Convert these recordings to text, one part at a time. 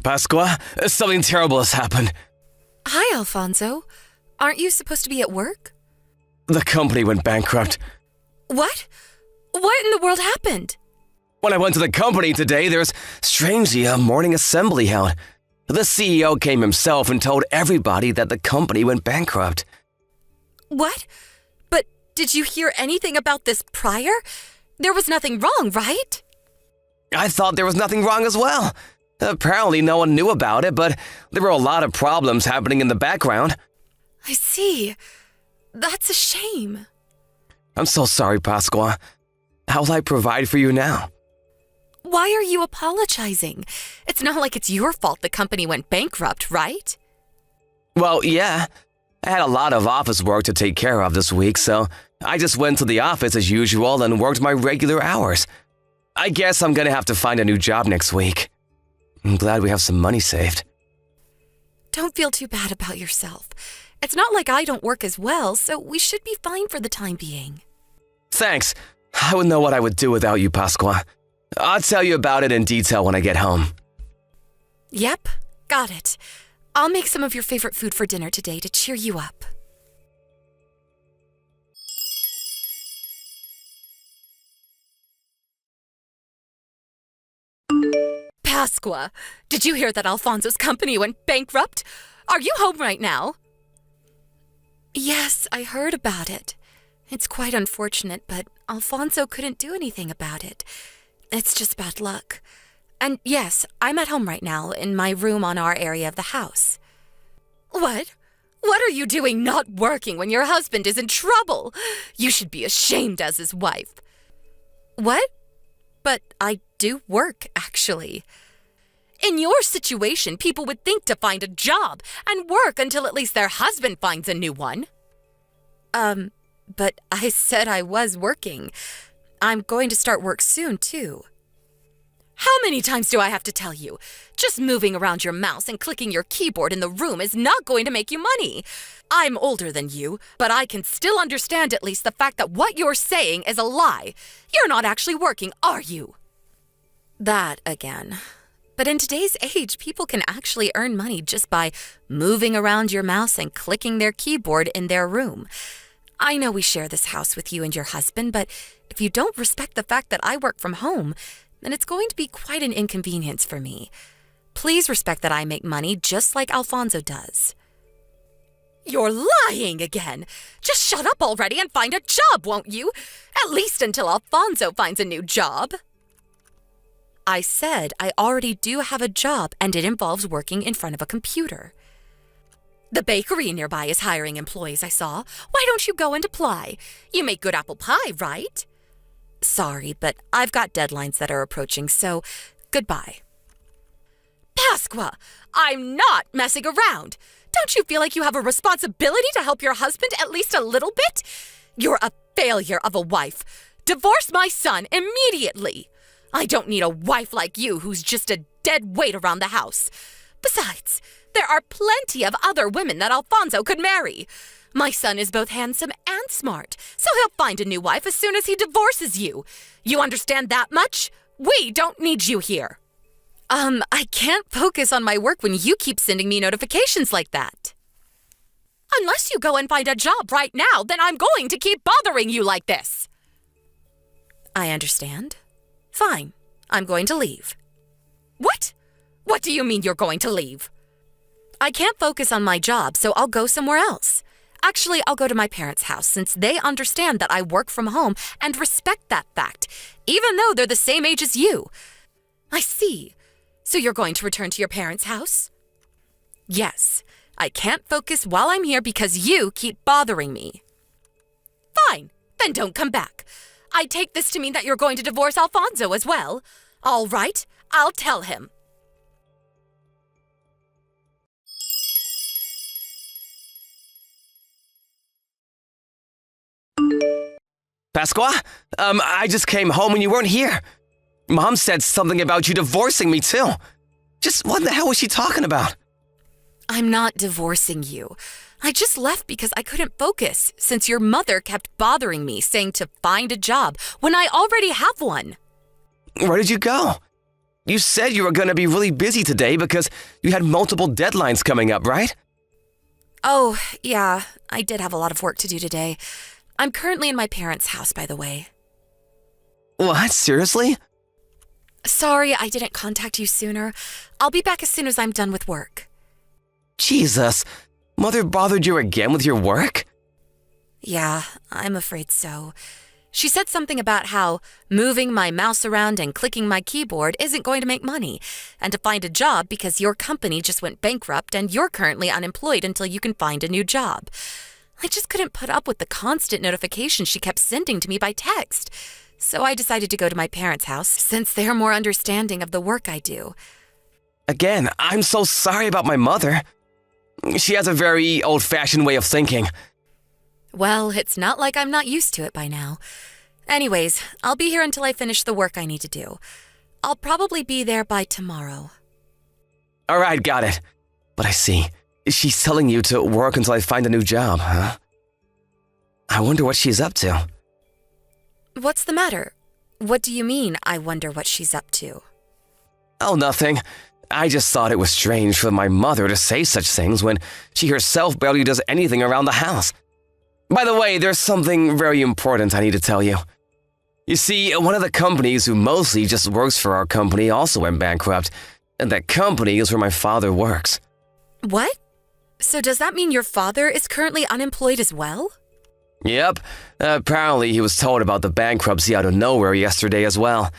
Pasqua, something terrible has happened. Hi, Alfonso. Aren't you supposed to be at work? The company went bankrupt. What? What in the world happened? When I went to the company today, there was strangely a morning assembly held. The CEO came himself and told everybody that the company went bankrupt. What? But did you hear anything about this prior? There was nothing wrong, right? I thought there was nothing wrong as well. Apparently no one knew about it, but there were a lot of problems happening in the background. I see. That's a shame. I'm so sorry, Pasqua. How will I provide for you now? Why are you apologizing? It's not like it's your fault the company went bankrupt, right? Well, yeah. I had a lot of office work to take care of this week, so I just went to the office as usual and worked my regular hours. I guess I'm gonna have to find a new job next week. I'm glad we have some money saved. Don't feel too bad about yourself. It's not like I don't work as well, so we should be fine for the time being. Thanks. I wouldn't know what I would do without you, Pasqua. I'll tell you about it in detail when I get home. Yep, got it. I'll make some of your favorite food for dinner today to cheer you up. Pasqua, did you hear that Alfonso's company went bankrupt? Are you home right now? Yes, I heard about it. It's quite unfortunate, but Alfonso couldn't do anything about it. It's just bad luck. And yes, I'm at home right now, in my room on our area of the house. What? What are you doing not working when your husband is in trouble? You should be ashamed as his wife. What? But I do work, actually. In your situation, people would think to find a job and work until at least their husband finds a new one. But I said I was working. I'm going to start work soon, too. How many times do I have to tell you? Just moving around your mouse and clicking your keyboard in the room is not going to make you money. I'm older than you, but I can still understand at least the fact that what you're saying is a lie. You're not actually working, are you? That again. But in today's age, people can actually earn money just by moving around your mouse and clicking their keyboard in their room. I know we share this house with you and your husband, but if you don't respect the fact that I work from home, then it's going to be quite an inconvenience for me. Please respect that I make money just like Alfonso does. You're lying again. Just shut up already and find a job, won't you? At least until Alfonso finds a new job. I said I already do have a job, and it involves working in front of a computer. The bakery nearby is hiring employees, I saw. Why don't you go and apply? You make good apple pie, right? Sorry, but I've got deadlines that are approaching, so goodbye. Pasqua, I'm not messing around. Don't you feel like you have a responsibility to help your husband at least a little bit? You're a failure of a wife. Divorce my son immediately. I don't need a wife like you who's just a dead weight around the house. Besides, there are plenty of other women that Alfonso could marry. My son is both handsome and smart, so he'll find a new wife as soon as he divorces you. You understand that much? We don't need you here. I can't focus on my work when you keep sending me notifications like that. Unless you go and find a job right now, then I'm going to keep bothering you like this. I understand. Fine, I'm going to leave. What? What do you mean you're going to leave? I can't focus on my job, so I'll go somewhere else. Actually, I'll go to my parents' house since they understand that I work from home and respect that fact, even though they're the same age as you. I see. So you're going to return to your parents' house? Yes. I can't focus while I'm here because you keep bothering me. Fine. Then don't come back. I take this to mean that you're going to divorce Alfonso as well. All right. I'll tell him. Pasqua? I just came home and you weren't here. Mom said something about you divorcing me, too. Just what the hell was she talking about? I'm not divorcing you. I just left because I couldn't focus since your mother kept bothering me saying to find a job when I already have one. Where did you go? You said you were going to be really busy today because you had multiple deadlines coming up, right? Oh, yeah, I did have a lot of work to do today. I'm currently in my parents' house, by the way. What? Seriously? Sorry I didn't contact you sooner. I'll be back as soon as I'm done with work. Jesus, Mother bothered you again with your work? Yeah, I'm afraid so. She said something about how moving my mouse around and clicking my keyboard isn't going to make money, and to find a job because your company just went bankrupt and you're currently unemployed until you can find a new job. I just couldn't put up with the constant notifications she kept sending to me by text. So I decided to go to my parents' house since they're more understanding of the work I do. Again, I'm so sorry about my mother. She has a very old-fashioned way of thinking. Well, it's not like I'm not used to it by now. Anyways, I'll be here until I finish the work I need to do. I'll probably be there by tomorrow. All right, got it. But I see. She's telling you to work until I find a new job, huh? I wonder what she's up to. What's the matter? What do you mean, I wonder what she's up to? Oh, nothing. I just thought it was strange for my mother to say such things when she herself barely does anything around the house. By the way, there's something very important I need to tell you. You see, one of the companies who mostly just works for our company also went bankrupt, and that company is where my father works. What? So does that mean your father is currently unemployed as well? Yep. Apparently he was told about the bankruptcy out of nowhere yesterday as well.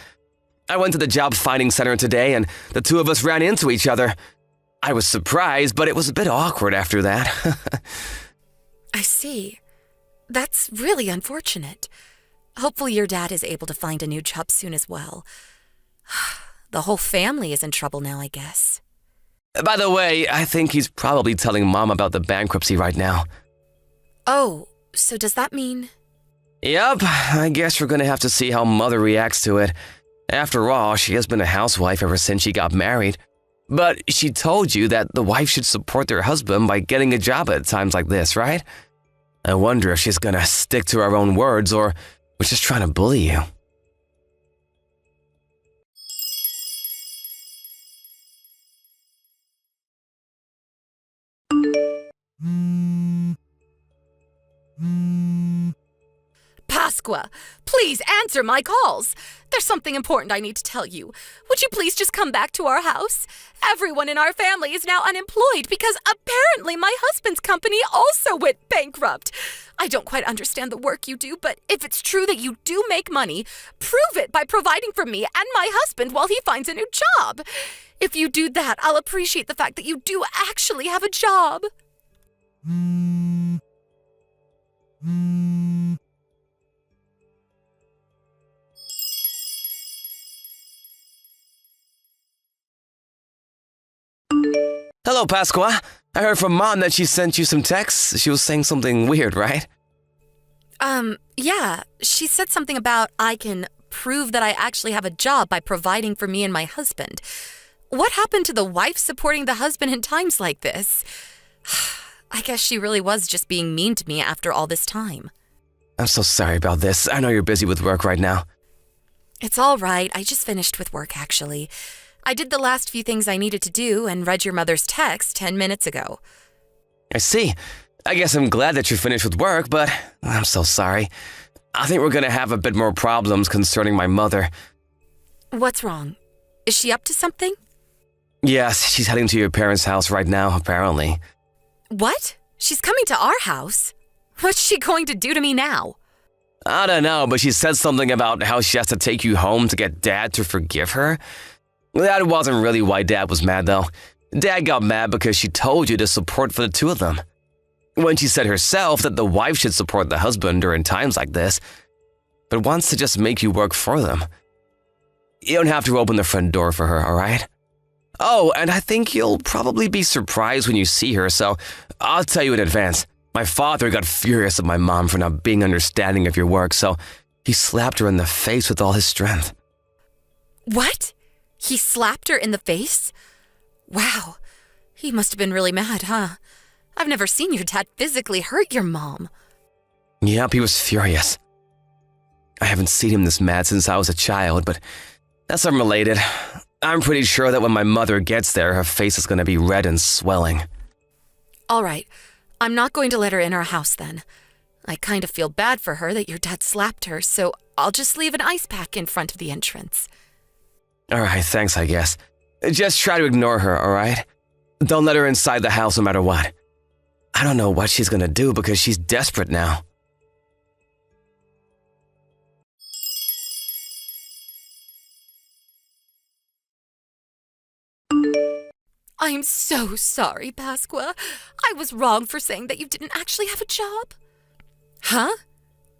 I went to the job finding center today and the two of us ran into each other. I was surprised, but it was a bit awkward after that. I see. That's really unfortunate. Hopefully your dad is able to find a new job soon as well. The whole family is in trouble now, I guess. By the way, I think he's probably telling Mom about the bankruptcy right now. Oh, so does that mean... Yep, I guess we're gonna have to see how Mother reacts to it. After all, she has been a housewife ever since she got married. But she told you that the wife should support their husband by getting a job at times like this, right? I wonder if she's gonna stick to her own words or was just trying to bully you. Pasqua, please answer my calls. There's something important I need to tell you. Would you please just come back to our house? Everyone in our family is now unemployed because apparently my husband's company also went bankrupt. I don't quite understand the work you do, but if it's true that you do make money, prove it by providing for me and my husband while he finds a new job. If you do that, I'll appreciate the fact that you do actually have a job. Hello, Pasqua. I heard from Mom that she sent you some texts. She was saying something weird, right? Yeah. She said something about I can prove that I actually have a job by providing for me and my husband. What happened to the wife supporting the husband in times like this? I guess she really was just being mean to me after all this time. I'm so sorry about this. I know you're busy with work right now. It's all right. I just finished with work, actually. I did the last few things I needed to do and read your mother's text 10 minutes ago. I see. I guess I'm glad that you're finished with work, but I'm so sorry. I think we're gonna have a bit more problems concerning my mother. What's wrong? Is she up to something? Yes, she's heading to your parents' house right now, apparently. What? She's coming to our house? What's she going to do to me now? I don't know, but she said something about how she has to take you home to get Dad to forgive her. That wasn't really why Dad was mad, though. Dad got mad because she told you to support for the two of them. When she said herself that the wife should support the husband during times like this, but wants to just make you work for them. You don't have to open the front door for her, all right? Oh, and I think you'll probably be surprised when you see her, so I'll tell you in advance. My father got furious at my mom for not being understanding of your work, so he slapped her in the face with all his strength. What? He slapped her in the face? Wow, he must have been really mad, huh? I've never seen your dad physically hurt your mom. Yep, he was furious. I haven't seen him this mad since I was a child, but that's unrelated. I'm pretty sure that when my mother gets there, her face is going to be red and swelling. All right, I'm not going to let her in our house then. I kind of feel bad for her that your dad slapped her, so I'll just leave an ice pack in front of the entrance. All right, thanks, I guess. Just try to ignore her, all right? Don't let her inside the house no matter what. I don't know what she's going to do because she's desperate now. I'm so sorry, Pasqua. I was wrong for saying that you didn't actually have a job. Huh?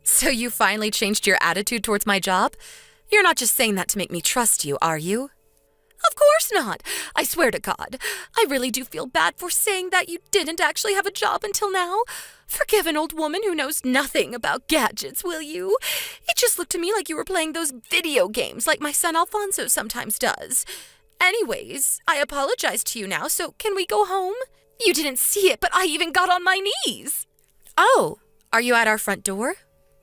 So you finally changed your attitude towards my job? You're not just saying that to make me trust you, are you? Of course not. I swear to God. I really do feel bad for saying that you didn't actually have a job until now. Forgive an old woman who knows nothing about gadgets, will you? It just looked to me like you were playing those video games like my son Alfonso sometimes does. Anyways, I apologize to you now, so can we go home? You didn't see it, but I even got on my knees. Oh, are you at our front door?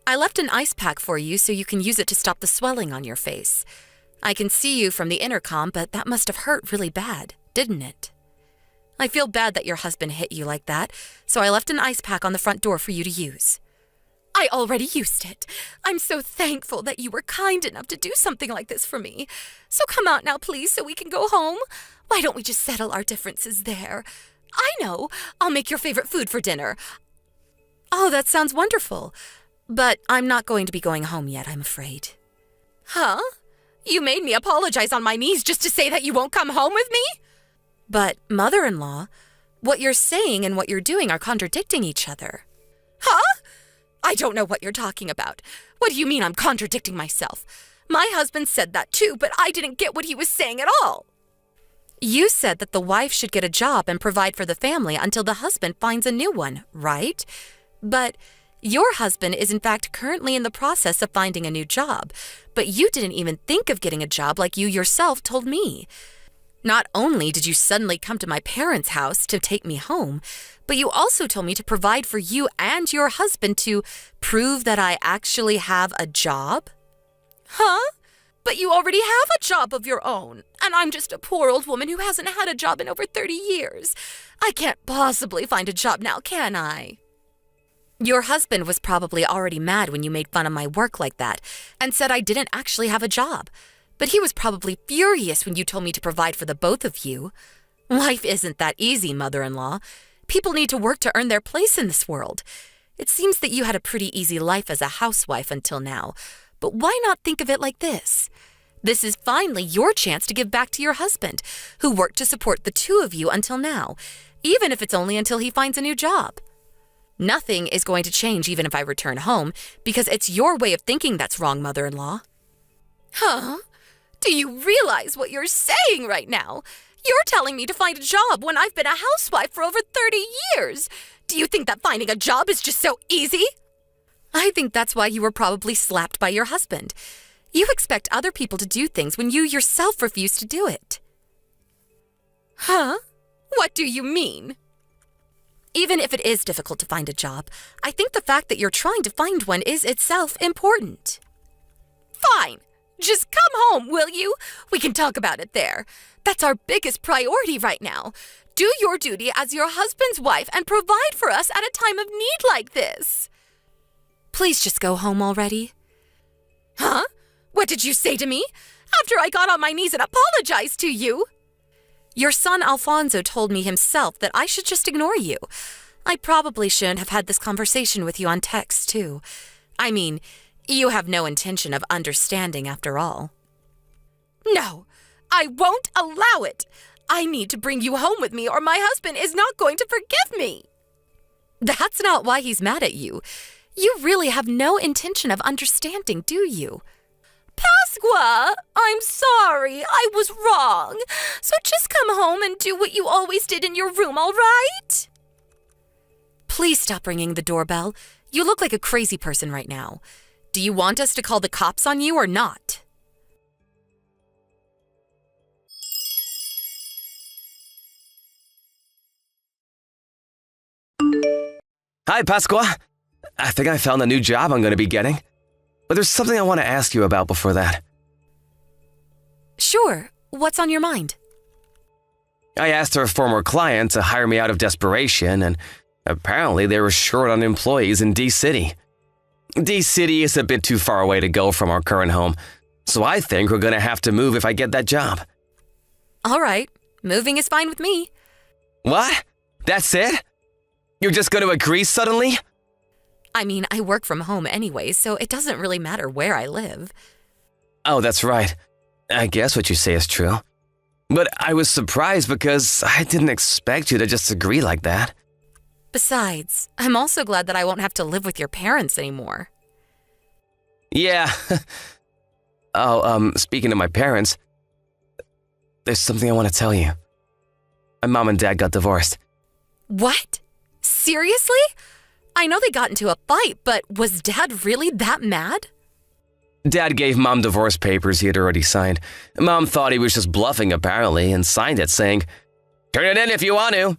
I left an ice pack for you so you can use it to stop the swelling on your face. I can see you from the intercom, but that must have hurt really bad, didn't it? I feel bad that your husband hit you like that, so I left an ice pack on the front door for you to use. I already used it. I'm so thankful that you were kind enough to do something like this for me. So come out now, please, so we can go home. Why don't we just settle our differences there? I know. I'll make your favorite food for dinner. Oh, that sounds wonderful. But I'm not going to be going home yet, I'm afraid. Huh? You made me apologize on my knees just to say that you won't come home with me? But, mother-in-law, what you're saying and what you're doing are contradicting each other. Huh? I don't know what you're talking about. What do you mean I'm contradicting myself? My husband said that too, but I didn't get what he was saying at all. You said that the wife should get a job and provide for the family until the husband finds a new one, right? But your husband is in fact currently in the process of finding a new job, but you didn't even think of getting a job like you yourself told me. Not only did you suddenly come to my parents' house to take me home, but you also told me to provide for you and your husband to prove that I actually have a job? Huh? But you already have a job of your own, and I'm just a poor old woman who hasn't had a job in over 30 years. I can't possibly find a job now, can I? Your husband was probably already mad when you made fun of my work like that and said I didn't actually have a job. But he was probably furious when you told me to provide for the both of you. Life isn't that easy, mother-in-law. People need to work to earn their place in this world. It seems that you had a pretty easy life as a housewife until now, but why not think of it like this? This is finally your chance to give back to your husband, who worked to support the two of you until now, even if it's only until he finds a new job. Nothing is going to change even if I return home, because it's your way of thinking that's wrong, mother-in-law. Huh? Do you realize what you're saying right now? You're telling me to find a job when I've been a housewife for over 30 years. Do you think that finding a job is just so easy? I think that's why you were probably slapped by your husband. You expect other people to do things when you yourself refuse to do it. Huh? What do you mean? Even if it is difficult to find a job, I think the fact that you're trying to find one is itself important. Fine. Just come home, will you? We can talk about it there. That's our biggest priority right now. Do your duty as your husband's wife and provide for us at a time of need like this. Please just go home already. Huh? What did you say to me? After I got on my knees and apologized to you? Your son Alfonso told me himself that I should just ignore you. I probably shouldn't have had this conversation with you on text, too. I mean, you have no intention of understanding after all. No, I won't allow it. I need to bring you home with me or my husband is not going to forgive me. That's not why he's mad at you. You really have no intention of understanding, do you? Pasqua, I'm sorry. I was wrong. So just come home and do what you always did in your room, all right? Please stop ringing the doorbell. You look like a crazy person right now. Do you want us to call the cops on you or not? Hi, Pasqua. I think I found a new job I'm going to be getting. But there's something I want to ask you about before that. Sure. What's on your mind? I asked our former client to hire me out of desperation, and apparently they were short on employees in D-City. D-City is a bit too far away to go from our current home, so I think we're gonna have to move if I get that job. All right, moving is fine with me. What? That's it? You're just gonna agree suddenly? I mean, I work from home anyway, so it doesn't really matter where I live. Oh, that's right. I guess what you say is true. But I was surprised because I didn't expect you to just agree like that. Besides, I'm also glad that I won't have to live with your parents anymore. Yeah. Speaking of my parents, there's something I want to tell you. My mom and dad got divorced. What? Seriously? I know they got into a fight, but was Dad really that mad? Dad gave Mom divorce papers he had already signed. Mom thought he was just bluffing, apparently, and signed it saying, "Turn it in if you want to."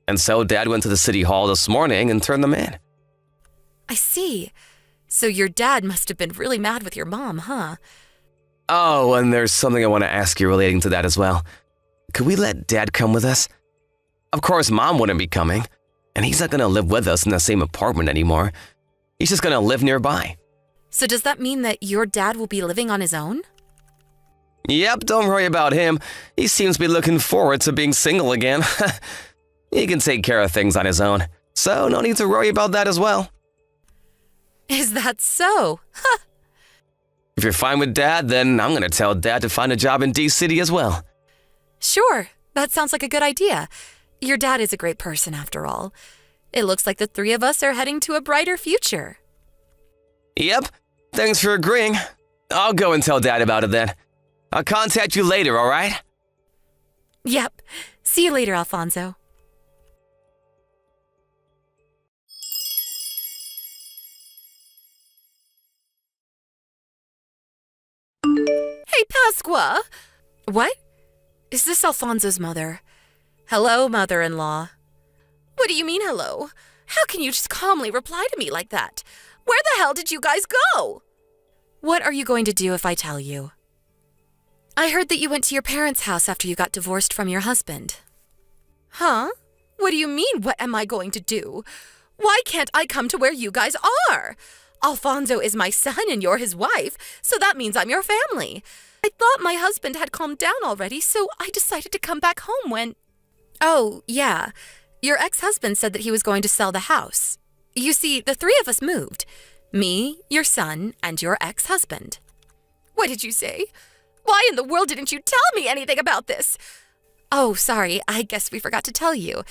And so Dad went to the city hall this morning and turned them in. I see. So your dad must have been really mad with your mom, huh? Oh, and there's something I want to ask you relating to that as well. Could we let Dad come with us? Of course, Mom wouldn't be coming, and he's not going to live with us in the same apartment anymore. He's just going to live nearby. So does that mean that your dad will be living on his own? Yep, don't worry about him. He seems to be looking forward to being single again. He can take care of things on his own, so no need to worry about that as well. Is that so? If you're fine with Dad, then I'm going to tell Dad to find a job in D-City as well. Sure, that sounds like a good idea. Your dad is a great person after all. It looks like the three of us are heading to a brighter future. Yep, thanks for agreeing. I'll go and tell Dad about it then. I'll contact you later, all right? Yep. See you later, Alfonso. Hey, Pasqua! What? Is this Alfonso's mother? Hello, mother-in-law. What do you mean, hello? How can you just calmly reply to me like that? Where the hell did you guys go? What are you going to do if I tell you? I heard that you went to your parents' house after you got divorced from your husband. Huh? What do you mean, what am I going to do? Why can't I come to where you guys are? Alfonso is my son and you're his wife, so that means I'm your family. I thought my husband had calmed down already, so I decided to come back home when... Oh, yeah. Your ex-husband said that he was going to sell the house. You see, the three of us moved. Me, your son, and your ex-husband. What did you say? Why in the world didn't you tell me anything about this? Oh, sorry, I guess we forgot to tell you.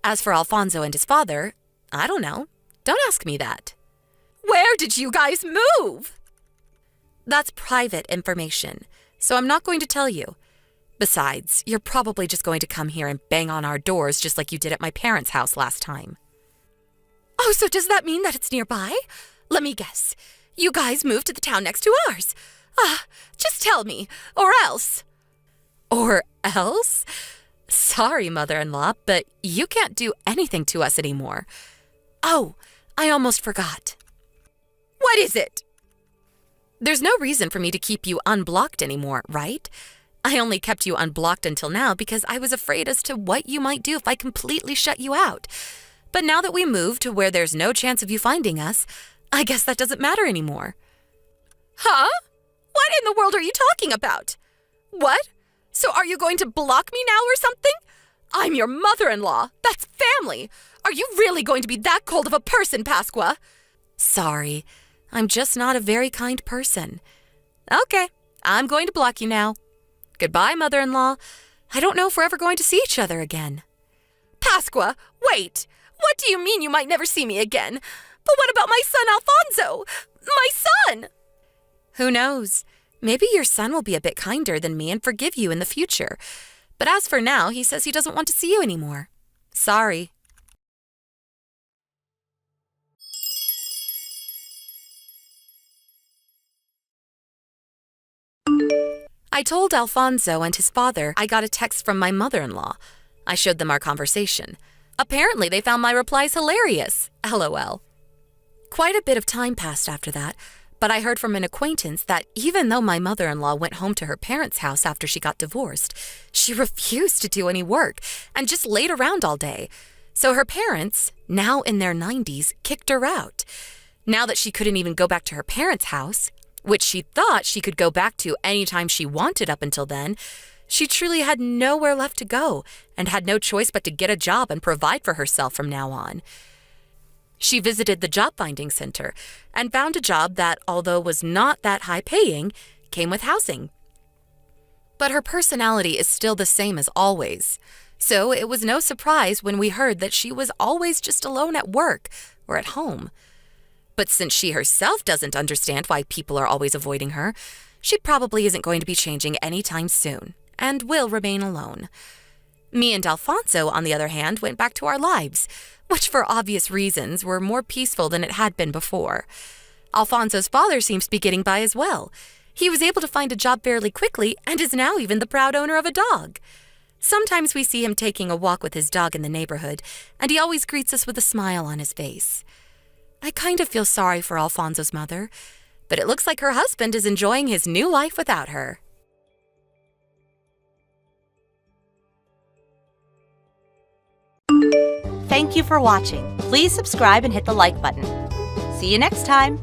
As for Alfonso and his father, I don't know. Don't ask me that. Where did you guys move? That's private information, so I'm not going to tell you. Besides, you're probably just going to come here and bang on our doors just like you did at my parents' house last time. Oh, so does that mean that it's nearby? Let me guess. You guys moved to the town next to ours. Just tell me, or else. Or else? Sorry, mother-in-law, but you can't do anything to us anymore. Oh, I almost forgot. What is it? There's no reason for me to keep you unblocked anymore, right? I only kept you unblocked until now because I was afraid as to what you might do if I completely shut you out. But now that we moved to where there's no chance of you finding us, I guess that doesn't matter anymore. Huh? What in the world are you talking about? What? So are you going to block me now or something? I'm your mother-in-law. That's family. Are you really going to be that cold of a person, Pasqua? Sorry, I'm just not a very kind person. Okay, I'm going to block you now. Goodbye, mother-in-law. I don't know if we're ever going to see each other again. Pasqua, wait! What do you mean you might never see me again? But what about my son Alfonso? My son! Who knows? Maybe your son will be a bit kinder than me and forgive you in the future. But as for now, he says he doesn't want to see you anymore. Sorry. I told Alfonso and his father I got a text from my mother-in-law. I showed them our conversation. Apparently, they found my replies hilarious. LOL. Quite a bit of time passed after that, But I heard from an acquaintance that even though my mother-in-law went home to her parents' house after she got divorced, she refused to do any work and just laid around all day. So her parents, now in their 90s, kicked her out. Now that she couldn't even go back to her parents' house, which she thought she could go back to anytime she wanted up until then, she truly had nowhere left to go and had no choice but to get a job and provide for herself from now on. She visited the job finding center and found a job that, although was not that high paying, came with housing. But her personality is still the same as always. So it was no surprise when we heard that she was always just alone at work or at home. But since she herself doesn't understand why people are always avoiding her, she probably isn't going to be changing anytime soon and will remain alone. Me and Alfonso, on the other hand, went back to our lives, which for obvious reasons were more peaceful than it had been before. Alfonso's father seems to be getting by as well. He was able to find a job fairly quickly and is now even the proud owner of a dog. Sometimes we see him taking a walk with his dog in the neighborhood, and he always greets us with a smile on his face. I kind of feel sorry for Alfonso's mother, but it looks like her husband is enjoying his new life without her. Thank you for watching. Please subscribe and hit the like button. See you next time.